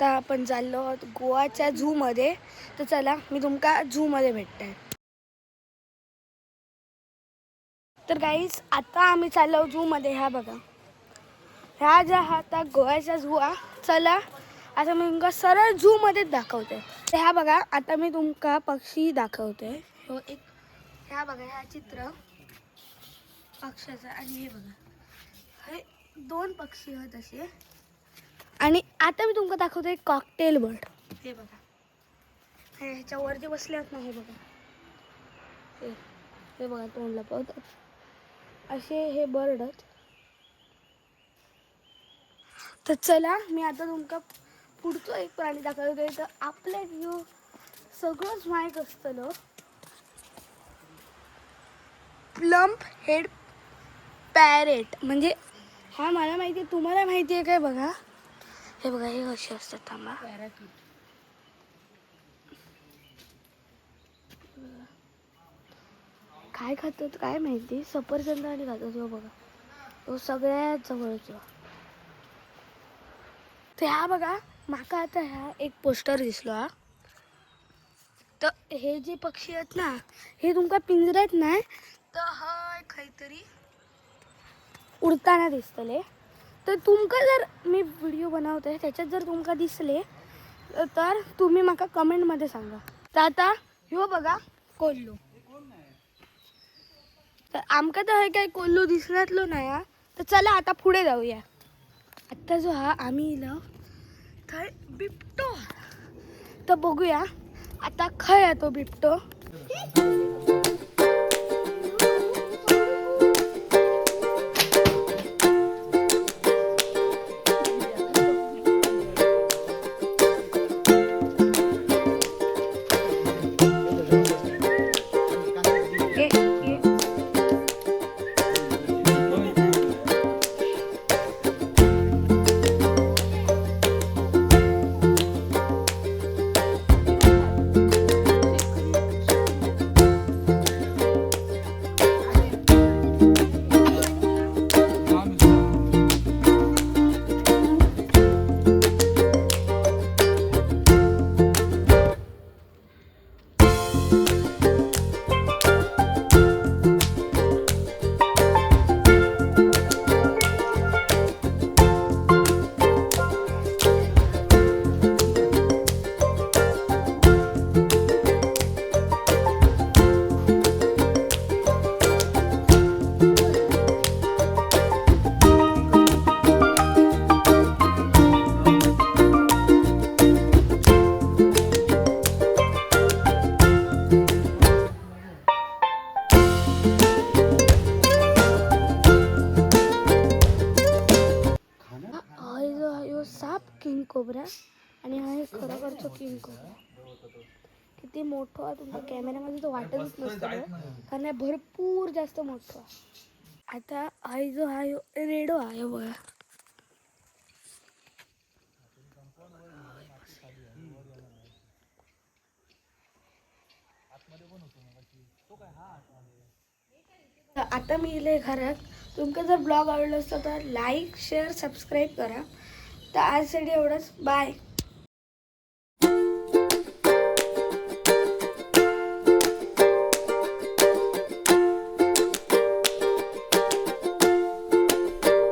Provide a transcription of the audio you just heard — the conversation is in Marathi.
आता आपण चाललो आहोत गोवाच्या झूमध्ये. तर चला मी तुमका झूमध्ये भेटते. तर गाईस आता आम्ही चाललो झूमध्ये. ह्या बघा, ह्या ज्या आता गोव्याचा झू हा. चला आता मी तुमका सरळ झूमध्येच दाखवते. ह्या बघा, आता मी तुमका पक्षी दाखवते. हो एक, ह्या बघा, ह्या चित्र पक्षाचा. आणि हे बघा, हे दोन पक्षी आहेत असे. आणि आता मी तुमका दाखवते कॉकटेल बर्ड. हे बघा, हे ह्याच्यावर जे बसले आहेत ना, हे बघा, हे बघा तोंड लपवतात असे हे बर्ड आहेत. तर चला मी आता तुमका पुढचं एक प्राणी दाखवते. तर आपल्या व्ह्यू सगळंच माहीत असतं. प्लम्प हेड पॅरेट म्हणजे हा मला माहिती आहे, तुम्हाला माहिती आहे काय? बघा हे बघा, हे कसे असतात. थांबा, काय खातात काय माहिती, सफरचंद आणि खातात. हो बघा, तो सगळ्यात जवळचा. तर ह्या बघा, माका आता ह्या एक पोस्टर दिसलो हा. तर हे जे पक्षी आहेत ना, हे तुमका पिंजऱ्यात नाही तर हा काहीतरी उडताना दिसतले. तर तुमका जर मी व्हिडिओ बनवते त्याच्यात जर तुमका दिसले तर तुम्ही माका कमेंटमध्ये सांगा. तर आता ह्यो बघा कोल्लू. तर आमका तर हे काय कोल्लू दिसण्यातलो नाही हा. तर चला आता पुढे जाऊया. आता जो हा आम्ही इलो तर बिबटो. तर बघूया आता खय आहे तो बिबटो. साप किंग कोब्रा आणि हा एक खरोखरचा किंग कोब्रा. किती मोठं आहे तुमच्या कॅमेऱ्यामध्ये तो वाटतच नसतं, कारण हे भरपूर जास्त मोठं आहे. आता हा जो हा रेडो आहे बघा. आता मी इले घरात. तुमका जर ब्लॉग आवडला असता तर लाईक शेअर सबस्क्राईब करा. तर आजसाठी एवढंच. बाय.